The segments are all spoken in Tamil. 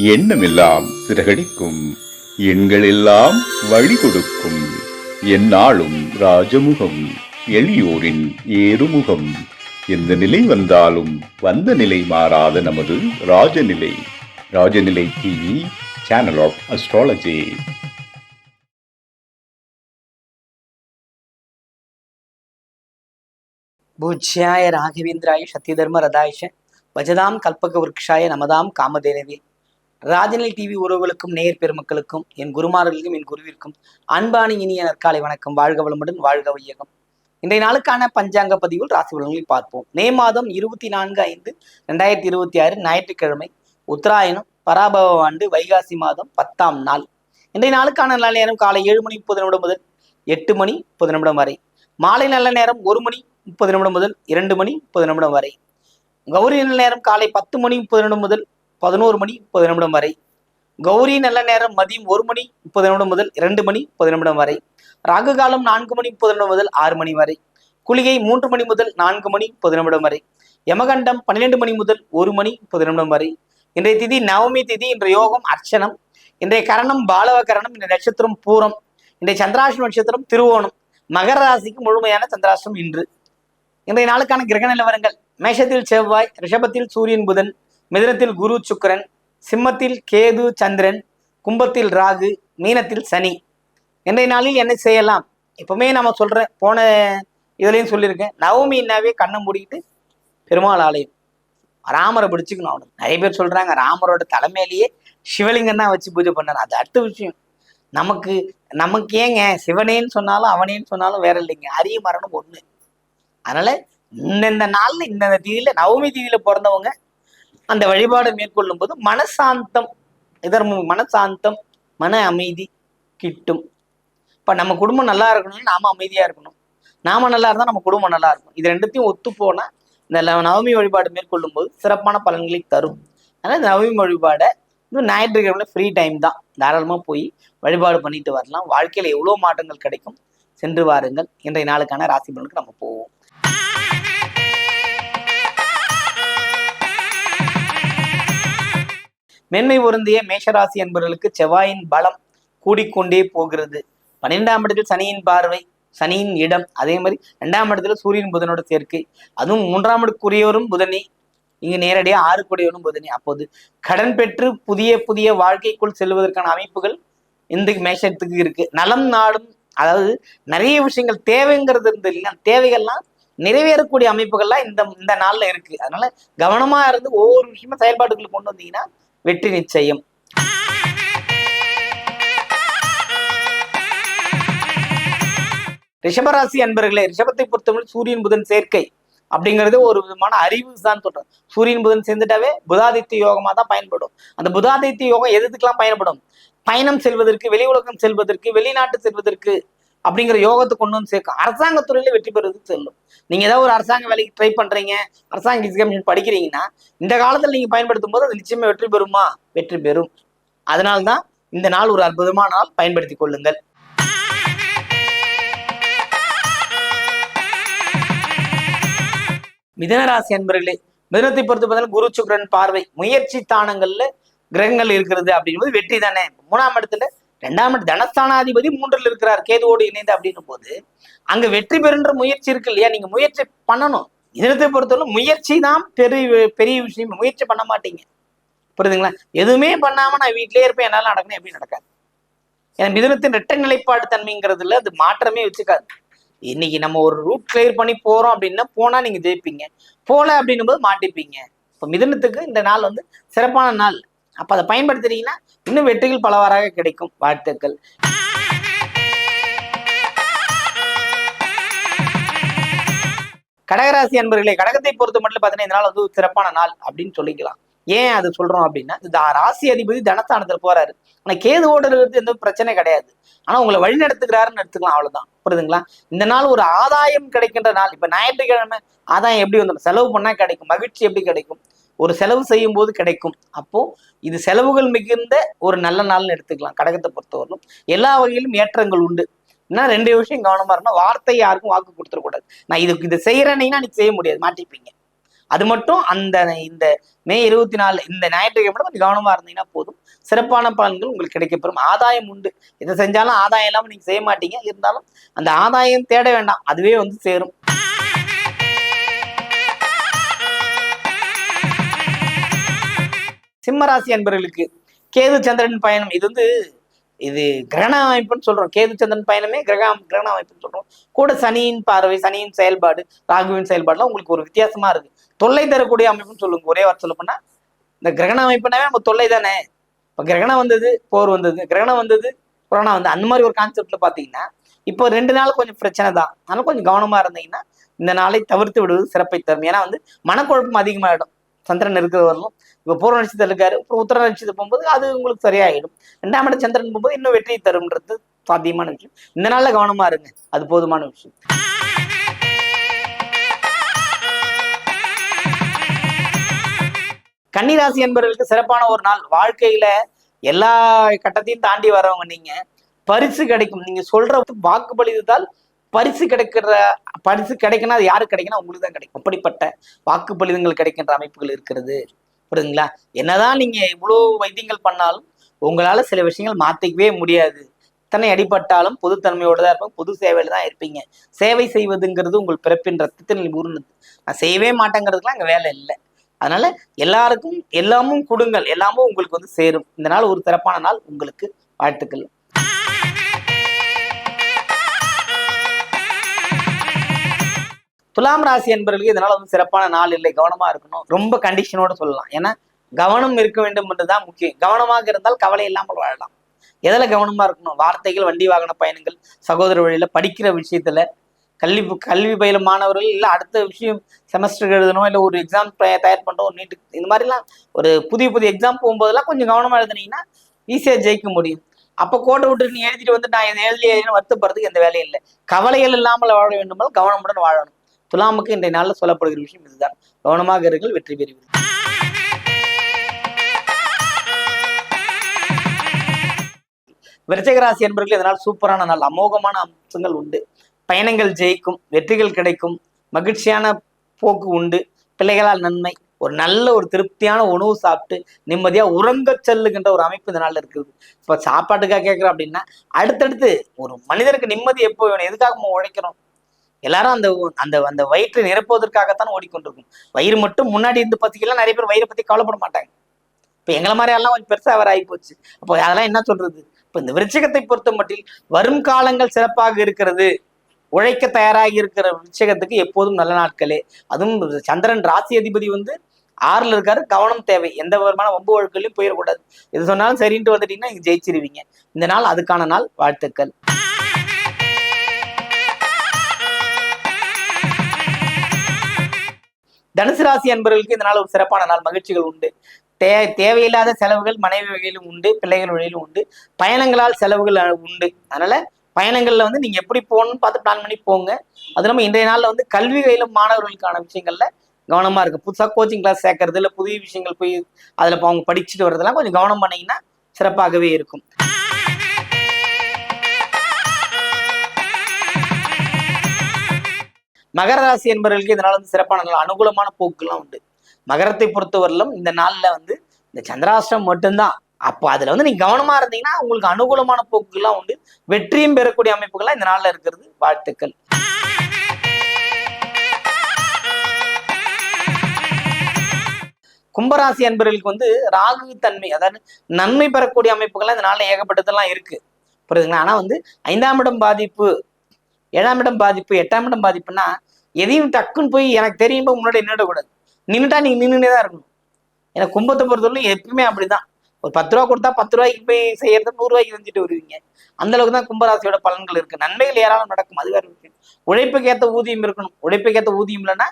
எண்ணமெல்லாம் சிறகடிக்கும், எண்களெல்லாம் வழி கொடுக்கும், எந்நாளும் ராஜமுகம், எளியோரின் ஏறுமுகம். எந்த நிலை வந்தாலும் வந்த நிலை மாறாத நமது Rajanilai. Rajanilai TV, channel of astrology. பூஜ்யாய ராகவேந்திராய சத்யதர்ம ரதாயஷ வஜதாம் கல்பக விருக்ஷாய நமதாம் காமதேனவே. ராஜநிலை டிவி உறவுகளுக்கும் நேயர் பெருமக்களுக்கும் என் குருமார்களுக்கும் என் குருவிற்கும் அன்பான இனிய நற்காலை வணக்கம். வாழ்க வளமுடன், வாழ்க வையகம். இன்றைய நாளுக்கான பஞ்சாங்க பதிவில் ராசி பலன்களை பார்ப்போம். மே மாதம் 24/5/2026 ஞாயிற்றுக்கிழமை, உத்தராயணம், பராபவ ஆண்டு, வைகாசி மாதம் 10ஆம் நாள். இன்றைய நாளுக்கான நல்ல நேரம் காலை 7:30 முதல் 8:30 வரை. மாலை நல்ல நேரம் 1:30 முதல் 2:30 வரை. கௌரி நல்ல நேரம் காலை 10:30 முதல் 11:30 வரை. கௌரி நல்ல நேரம் மதியம் 1:30 முதல் 2:30 வரை. ராகு காலம் 4:30 முதல் 6 வரை. குளிகை 3 முதல் 4:30 வரை. யமகண்டம் 12 முதல் 1:30 வரை. இன்றைய திதி நவமி திதி. இன்றைய யோகம் அர்ச்சனம். இன்றைய கரணம் பாலவ கரணம். இன்றைய நட்சத்திரம் பூரம். இன்றைய சந்திராஷ்டம நட்சத்திரம் திருவோணம். மகர ராசிக்கு முழுமையான சந்திராஷ்டிரம் இன்று. இன்றைய நாளுக்கான கிரக நிலவரங்கள்: மேஷத்தில் செவ்வாய், ரிஷபத்தில் சூரியன் புதன், மிதுனத்தில் குரு சுக்கிரன், சிம்மத்தில் கேது சந்திரன், கும்பத்தில் ராகு, மீனத்தில் சனி. இன்றைய நாளில் என்ன செய்யலாம்? எப்பவுமே நம்ம சொல்றேன், போன இதுலையும் சொல்லியிருக்கேன், நவமின்னாவே கண்ணை மூடிக்கிட்டு பெருமாள் ஆலயம் ராமரை பிடிச்சுக்கணும். அவனுக்கு நிறைய பேர் சொல்றாங்க ராமரோட தலைமையிலேயே சிவலிங்கம் தான் வச்சு பூஜை பண்ணார். அது அடுத்த விஷயம். நமக்கு ஏங்க சிவனேன்னு சொன்னாலும் அவனேன்னு சொன்னாலும் வேற இல்லைங்க, அரிய மரணம் ஒண்ணு. அதனால இந்த நாள்ல இந்த தீதியில நவமி தீதியில பிறந்தவங்க அந்த வழிபாடு மேற்கொள்ளும் போது மனசாந்தம், மனசாந்தம், மன அமைதி கிட்டும். இப்ப நம்ம குடும்பம் நல்லா இருக்கணும்னு நாம அமைதியா இருக்கணும், நாம நல்லா இருந்தா நம்ம குடும்பம் நல்லா இருக்கும். இது ரெண்டுத்தையும் ஒத்து போனா இந்த நவமி வழிபாடு மேற்கொள்ளும் போது சிறப்பான பலன்களை தரும். அதனால இந்த நவமி வழிபாடை ஞாயிற்றுக்கிழமை ஃப்ரீ டைம் தான், தாராளமா போய் வழிபாடு பண்ணிட்டு வரலாம். வாழ்க்கையில எவ்வளவு மாற்றங்கள் கிடைக்கும், சென்று வாருங்கள். இன்றைய நாளுக்கான ராசி பலனுக்கு நம்ம போவோம். மென்மை பொருந்திய மேஷராசி என்பவர்களுக்கு செவ்வாயின் பலம் கூடிக்கொண்டே போகிறது. 12ஆம் இடத்தில் சனியின் பார்வை, சனியின் இடம். அதே மாதிரி 2ஆம் இடத்துல சூரியன் புதனோட சேர்க்கை. அதுவும் 3ஆம் இடத்துக்குரியவரும் புதனே, இங்கு நேரடியாக 6 புதனே. அப்போது கடன் பெற்று புதிய புதிய வாழ்க்கைக்குள் செல்வதற்கான அமைப்புகள் இந்த மேஷத்துக்கு இருக்கு. நலம் நாடும், அதாவது நிறைய விஷயங்கள் தேவைங்கிறது இருந்து இல்லைன்னா தேவைகள்லாம் நிறைவேறக்கூடிய அமைப்புகள்லாம் இந்த நாள்ல இருக்கு. அதனால கவனமா இருந்து ஒவ்வொரு விஷயமும் செயல்பாடுகளை கொண்டு வந்தீங்கன்னா வெற்றி நிச்சயம். ரிஷபராசி அன்பர்களே, ரிஷபத்தை பொறுத்தவரை சூரியன் புதன் சேர்க்கை அப்படிங்கிறது ஒரு விதமான அறிவு தான் சொல்றேன். சூரியன் புதன் சேர்ந்துட்டாவே புதாதித்ய யோகமா தான் பயன்படும். அந்த புதாதித்ய யோகம் எதுக்கெல்லாம் பயன்படும்? பயணம் செல்வதற்கு, வெளி உலகம் செல்வதற்கு, வெளிநாட்டு செல்வதற்கு அப்படிங்கிற யோகத்தை கொண்டு வந்து சேர்க்கும். அரசாங்கத்துறையில வெற்றி பெறுவதற்கு செல்லும். நீங்க ஏதாவது ஒரு அரசாங்க வேலைக்கு ட்ரை பண்றீங்க, அரசாங்க எக்ஸாமினேஷன் படிக்கிறீங்கன்னா இந்த காலத்துல நீங்க பயன்படுத்தும் போது அது நிச்சயமா வெற்றி பெறுமா? வெற்றி பெறும். அதனால்தான் இந்த நாள் ஒரு அற்புதமான நாள், பயன்படுத்திக் கொள்ளுங்கள். மிதனராசி அன்பர்களே, மிதனத்தை பொறுத்து பார்த்தீங்கன்னா குரு சுக்கிரன் பார்வை, முயற்சி தானங்கள்ல கிரகங்கள் இருக்கிறது அப்படின்போது வெற்றி தானே. 3ஆம் இடத்துல 2ஆம் இடம் தனஸ்தானாதிபதி 3ல் இருக்கிறார் கேதுவோடு இணைந்து அப்படின்னும் போது அங்க வெற்றி பெறுன்ற முயற்சி இருக்கு இல்லையா? நீங்க முயற்சி பண்ணணும். மிதனத்தை பொறுத்தவரை முயற்சி தான் பெரிய விஷயம். முயற்சி பண்ண மாட்டீங்க, புரியுதுங்களா? எதுவுமே பண்ணாம நான் வீட்டிலேயே இருப்பேன், என்னால நடக்கணும், எப்படி நடக்காது? ஏன்னா மிதனத்தின் இரட்டை நிலைப்பாடு தன்மைங்கிறதுல அது மாற்றமே வச்சுக்காது. இன்னைக்கு நம்ம ஒரு ரூட் கிளியர் பண்ணி போறோம் அப்படின்னா போனா நீங்க ஜெயிப்பீங்க, போல அப்படின்னும் போது மாட்டிப்பீங்க. இப்போ மிதனத்துக்கு இந்த நாள் சிறப்பான நாள். அப்ப அதை பயன்படுத்துறீங்கன்னா இன்னும் வெற்றிகள் பலவாறாக கிடைக்கும். வாழ்த்துக்கள். கடகராசி அன்பர்களே, கடகத்தை பொறுத்த மட்டும் பார்த்தீங்கன்னா இந்த நாள் சிறப்பான நாள் அப்படின்னு சொல்லிக்கலாம். ஏன் அது சொல்றோம் அப்படின்னா, இந்த ராசி அதிபதி தனஸ்தானத்துல போறாரு. ஆனா கேதுவோட எந்த பிரச்சனை கிடையாது. ஆனா உங்களை வழி நடத்துக்கிறாருன்னு எடுத்துக்கலாம், அவ்வளவுதான். புரியுதுங்களா? இந்த நாள் ஒரு ஆதாயம் கிடைக்கின்ற நாள். இப்ப ஞாயிற்றுக்கிழமை ஆதாயம் எப்படி வந்துடும்? செலவு பண்ணா கிடைக்கும். மகிழ்ச்சி எப்படி கிடைக்கும்? ஒரு செலவு செய்யும் போது கிடைக்கும். அப்போ இது செலவுகள் மிகுந்த ஒரு நல்ல நாள்னு எடுத்துக்கலாம். கடகத்தை பொறுத்தவரைக்கும் எல்லா வகையிலும் ஏற்றங்கள் உண்டு. இன்னும் 2 விஷயம் கவனமா இருக்கணும். வார்த்தை யாருக்கும் வாக்கு கொடுத்துடக்கூடாது. நான் இதை செய்யறேன்னா நீ செய்ய முடியாது, மாட்டிப்பீங்க. அது மட்டும் இந்த மே 24 இந்த ஞாயிற்றுக்கிழமை கொஞ்சம் கவனமா இருந்தீங்கன்னா போதும். சிறப்பான பலன்கள் உங்களுக்கு கிடைக்கப்பெறும். ஆதாயம் உண்டு. எதை செஞ்சாலும் ஆதாயம் இல்லாம நீங்க செய்ய மாட்டீங்க. இருந்தாலும் அந்த ஆதாயம் தேட வேண்டாம், அதுவே வந்து சேரும். சிம்மராசி அன்பர்களுக்கு கேது சந்திரன் பயணம் இது கிரகண அமைப்புன்னு சொல்றோம். கேது சந்திரன் பயணமே கிரகண அமைப்புன்னு சொல்றோம். கூட சனியின் பார்வை, சனியின் செயல்பாடு, ராகுவின் செயல்பாடுலாம் உங்களுக்கு ஒரு வித்தியாசமா இருக்கு. தொல்லை தரக்கூடிய அமைப்புன்னு சொல்லுங்க. ஒரே வார்த்தை சொல்ல போனா இந்த கிரகண அமைப்புனாவே நம்ம தொல்லை தானே. இப்ப கிரகணம் வந்தது, போர் வந்தது, கிரகணம் வந்தது, கொரோனா வந்து, அந்த மாதிரி ஒரு கான்செப்ட்ல பாத்தீங்கன்னா இப்போ 2 நாள் கொஞ்சம் பிரச்சனை தான். அதனால கொஞ்சம் கவனமா இருந்தீங்கன்னா இந்த நாளை தவிர்த்து விடுவது சிறப்பை தரும். ஏன்னா மனக்குழப்பம் அதிகமாயிடும். சந்திரன் இருக்கிற வரலும் இப்போ பூர்வ நட்சத்திரம் இருக்காரு, அப்புறம் உத்தர நட்சத்திரம் போகும்போது அது உங்களுக்கு சரியாயிடும். 2ஆம் இடம் சந்திரன் போகும்போது இன்னும் வெற்றி தரும்ன்றது சாத்தியமான விஷயம். இந்த நாள்ல கவனமா இருங்க, அது போதுமான விஷயம். கன்னிராசி என்பவர்களுக்கு சிறப்பான ஒரு நாள். வாழ்க்கையில எல்லா கட்டத்தையும் தாண்டி வரவங்க நீங்க. பரிசு கிடைக்கும். நீங்க சொல்ற வாக்குப்பளித்தால் பரிசு கிடைக்கணும். அது யாருக்கு கிடைக்கணும்? உங்களுக்கு தான் கிடைக்கும். அப்படிப்பட்ட வாக்குப்பளிதங்கள் கிடைக்கின்ற அமைப்புகள் இருக்கிறது. புரியுதுங்களா? என்னதான் நீங்க இவ்வளவு வைத்தியங்கள் பண்ணாலும் உங்களால சில விஷயங்கள் மாத்திக்கவே முடியாது. இத்தனை அடிபட்டாலும் பொதுத்தன்மையோட தான் இருப்பீங்க, பொது சேவையில தான் இருப்பீங்க. சேவை செய்வதுங்கிறது உங்கள் பிறப்பின் ரத்தத்தில் ஊர்னது. நான் செய்யவே மாட்டேங்கிறதுக்குலாம் அங்க வேலை இல்லை. அதனால எல்லாருக்கும் எல்லாமும் கொடுங்கள், எல்லாமும் உங்களுக்கு சேரும். இந்த நாள் ஒரு சிறப்பான நாள். உங்களுக்கு வாழ்த்துக்கள். துலாம் ராசி என்பவர்களுக்கு இதனால சிறப்பான நாள் இல்லை. கவனமா இருக்கணும். ரொம்ப கண்டிஷனோட சொல்லலாம். ஏன்னா கவனம் இருக்க வேண்டும் என்றுதான் முக்கியம். கவனமாக இருந்தால் கவலை இல்லாமல் வாழலாம். எதில் கவனமா இருக்கணும்? வார்த்தைகள், வண்டி வாகன பயணங்கள், சகோதர வழியில படிக்கிற விஷயத்துல, கல்வி பயிலும் மாணவர்கள் இல்லை அடுத்த விஷயம் செமஸ்டருக்கு எழுதணும், இல்லை ஒரு எக்ஸாம் தயார் பண்ணுறோம், ஒரு நீட்டு, இந்த மாதிரிலாம் ஒரு புதிய எக்ஸாம் போகும்போதெல்லாம் கொஞ்சம் கவனமா எழுதுனீங்கன்னா ஈஸியாக ஜெயிக்க முடியும். அப்போ கோட்டை விட்டு நீ எழுதிட்டு நான் இதை எழுதினு வருத்தப்படுறதுக்கு எந்த வேலையும் இல்லை. கவலைகள் இல்லாமல் வாழ வேண்டுமால் கவனமுடன் வாழணும். துலாமுக்கு இன்றைய நாளில் சொல்லப்படுகிற விஷயம் இதுதான். கவனமாக இருங்கள், வெற்றி பெறுவீர்கள். விருச்சிக ராசி என்பவர்கள் இதனால் சூப்பரான நாள். அமோகமான அம்சங்கள் உண்டு. பயணங்கள் ஜெயிக்கும், வெற்றிகள் கிடைக்கும், மகிழ்ச்சியான போக்கு உண்டு, பிள்ளைகளால் நன்மை, ஒரு திருப்தியான உணவு சாப்பிட்டு நிம்மதியா உறங்க செல்லுகின்ற ஒரு அமைப்பு இந்த நாள்ல இருக்குது. இப்ப சாப்பாட்டுக்காக கேட்கிறோம் அப்படின்னா அடுத்தடுத்து ஒரு மனிதனுக்கு நிம்மதி எப்போ வேணும்? எதுக்காக உழைக்கிறோம்? எல்லாரும் அந்த அந்த அந்த வயிற்றை நிரப்புவதற்காகத்தான் ஓடிக்கொண்டிருக்கும். வயிறு மட்டும் முன்னாடி இருந்து பத்திக்கலாம். நிறைய பேர் வயிறை பத்தி கவலைப்பட மாட்டாங்க. இப்ப எங்களை மாதிரி எல்லாம் கொஞ்சம் பெருசா அவர் ஆகி போச்சு. அப்போ அதெல்லாம் என்ன சொல்றது? இப்ப இந்த விருச்சிகத்தை பொறுத்த மட்டில் வரும் காலங்கள் சிறப்பாக இருக்கிறது. உழைக்க தயாராகி இருக்கிற விருச்சிகத்துக்கு எப்போதும் நல்ல நாட்களே. அதுவும் சந்திரன் ராசி அதிபதி 6ல் இருக்காரு. கவனம் தேவை. எந்த விதமான வம்பு வழக்குலையும் போயிடக்கூடாது. எது சொன்னாலும் சரின்ட்டு வந்துட்டீங்கன்னா நீங்க ஜெயிச்சிருவீங்க. இந்த நாள் அதுக்கான நாள். வாழ்த்துக்கள். தனுசு ராசி அன்பர்களுக்கு இந்த நாள் ஒரு சிறப்பான நாள். மகிழ்ச்சிகள் உண்டு. தேவையில்லாத செலவுகள் மனைவி வகையிலும் உண்டு, பிள்ளைகள் வழியிலும் உண்டு. பயணங்களால் செலவுகள் உண்டு. அதனால பயணங்கள்ல நீங்க எப்படி போகணும்னு பார்த்து பிளான் பண்ணி போங்க. அது இல்லாமல் இன்றைய நாள்ல கல்வி வகையிலும் மாணவர்களுக்கான விஷயங்கள்ல கவனமா இருக்கு. புதுசாக கோச்சிங் கிளாஸ் சேர்க்கறது, இல்லை புதிய விஷயங்கள் போய் அதுல அவங்க படிச்சுட்டு வர்றதெல்லாம் கொஞ்சம் கவனம் பண்ணீங்கன்னா சிறப்பாகவே இருக்கும். மகர ராசி என்பவர்களுக்கு இதனால சிறப்பான நாள். அனுகூலமான போக்குலாம் உண்டு. மகரத்தை பொறுத்தவரையிலும் இந்த நாள்ல இந்த சந்திராஷ்டிரம் மட்டும்தான். அப்போ அதுல நீங்க கவனமா இருந்தீங்கன்னா உங்களுக்கு அனுகூலமான போக்குகள்லாம் உண்டு. வெற்றியும் பெறக்கூடிய அமைப்புகள்லாம் இந்த நாள்ல இருக்கிறது. வாழ்த்துக்கள். கும்பராசி அன்பர்களுக்கு ராகு தன்மை, அதாவது நன்மை பெறக்கூடிய அமைப்புகள்லாம் இந்த நாள்ல ஏகப்பட்டதெல்லாம் இருக்கு. புரியுதுங்களா? ஆனா 5ஆம் இடம் பாதிப்பு, 7ஆம் இடம் பாதிப்பு, 8ஆம் இடம் பாதிப்புன்னா எதையும் டக்குன்னு போய் எனக்கு தெரியும் முன்னாடி நின்றுடக்கூடாது. நின்றுட்டா நீங்க நின்றுனே தான் இருக்கணும். ஏன்னா கும்பத்தை பொறுத்தவரைக்கும் எப்பயுமே அப்படிதான். ஒரு 10 ரூபா கொடுத்தா 10 ரூபாய்க்கு போய் செய்யறது 100 ரூபாய்க்கு செஞ்சுட்டு வருவீங்க. அந்த அளவுக்கு தான் கும்பராசியோட பலன்கள் இருக்கு. நன்மைகள் ஏராளம் நடக்கும். அது வேற விஷயம். உழைப்புக்கு ஏற்ற ஊதியம் இருக்கணும். உழைப்புக்கு ஏற்ற ஊதியம் இல்லைன்னா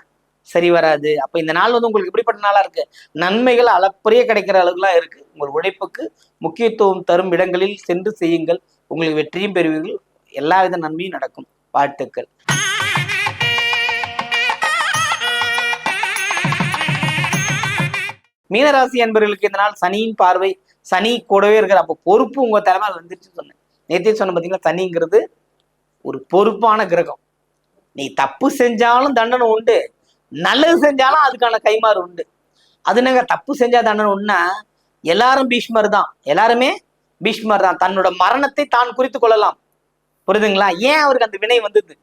சரி வராது. அப்ப இந்த நாள் உங்களுக்கு எப்படிப்பட்ட நாளா இருக்கு? நன்மைகள் அளப்பரிய கிடைக்கிற அளவுக்குலாம் இருக்கு. உங்கள் உழைப்புக்கு முக்கியத்துவம் தரும் இடங்களில் சென்று செய்யுங்கள். உங்களுக்கு வெற்றியும் பெறுவீர்கள். எல்லா வித நன்மையும் நடக்கும். வாழ்த்துக்கள். மீனராசி என்பவர்களுக்கு இந்த நாள் சனியின் பார்வை, சனி கூடவே இருக்கிற அப்போ பொறுப்பு உங்க தலைமையில் வந்துட்டு சொன்னேன். நேற்றே சொன்ன பார்த்தீங்களா, சனிங்கிறது ஒரு பொறுப்பான கிரகம். நீ தப்பு செஞ்சாலும் தண்டனை உண்டு. நல்லது செஞ்சாலும் அதுக்கான கைமாறு உண்டு. அது என்னங்க தப்பு செஞ்சா தானே ஒண்ணா? எல்லாரும் பீஷ்மர் தான், எல்லாருமே பீஷ்மர் தான். தன்னோட மரணத்தை தான் குறித்து கொள்ளலாம். புரியுதுங்களா? ஏன் அவருக்கு அந்த வினை வந்தது?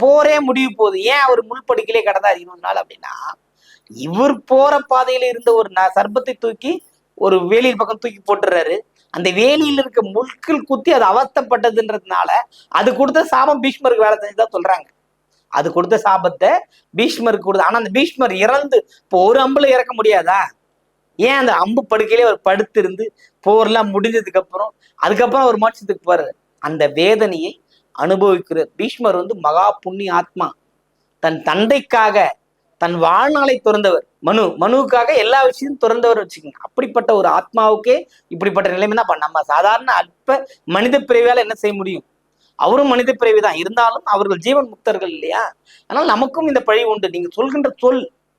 போரே முடிவு போகுது, ஏன் அவர் முள்படுக்கிலே கிடந்தார் 20 நாள் அப்படின்னா, இவர் போற பாதையில இருந்த ஒரு சர்பத்தை தூக்கி ஒரு வேலியின் பக்கம் தூக்கி போட்டுறாரு. அந்த வேலியில் இருக்க முட்கள் குத்தி அது அவஸ்தப்பட்டதுன்றதுனால அது கொடுத்த சாபம் பீஷ்மருக்கு வேலை செஞ்சுதான் சொல்றாங்க. அது கொடுத்த சாபத்தை பீஷ்மருக்கு கொடுத்த. ஆனா அந்த பீஷ்மர் இறந்து இப்போ ஒரு அம்புல இறக்க முடியாதா? ஏன் அந்த அம்பு படுக்கையிலே அவர் படுத்திருந்து போர்லாம் முடிஞ்சதுக்கு அப்புறம் அதுக்கப்புறம் ஒரு மோட்சத்துக்கு போறாரு. அந்த வேதனையை அனுபவிக்கிற பீஷ்மர் மகா புண்ணிய ஆத்மா. தன் தந்தைக்காக தன் வாழ்நாளை துறந்தவர். மனுவுக்காக எல்லா விஷயத்தையும் துறந்தவர் வச்சுக்கோங்க. அப்படிப்பட்ட ஒரு ஆத்மாவுக்கே இப்படிப்பட்ட நிலைமை தான். நம்ம சாதாரண அற்ப மனித பிறவியால என்ன செய்ய முடியும்? அவரும் மனித பிறவி தான், இருந்தாலும் அவர்கள் ஜீவன் முக்தர்கள் இல்லையா? அதனால நமக்கும் இந்த பழி உண்டு.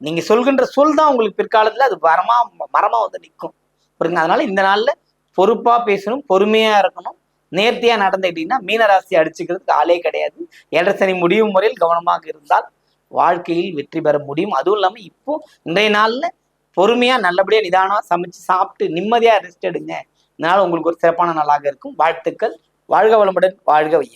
நீங்க சொல்கின்ற சொல் தான் உங்களுக்கு பிற்காலத்துல அது மரமா நிற்கும். புரியுங்க? அதனால இந்த நாள்ல பொறுப்பா பேசணும், பொறுமையா இருக்கணும், நேர்த்தியா நடந்துக்கிட்டீங்கன்னா மீனராசி அடிச்சுக்கிறதுக்கு ஆளே கிடையாது. 7.5 சனி முடியும் முறையில் கவனமாக இருந்தால் வாழ்க்கையில் வெற்றி பெற முடியும். அதுவும் இல்லாம இப்போ இன்றைய நாள்ல பொறுமையா நல்லபடியா நிதானமா சமைச்சு சாப்பிட்டு நிம்மதியா ரெஸ்ட் எடுங்க. இதனால உங்களுக்கு ஒரு சிறப்பான நாளாக இருக்கும். வாழ்த்துக்கள். வாழ்க வளமுடன், வாழ்க வையகம்.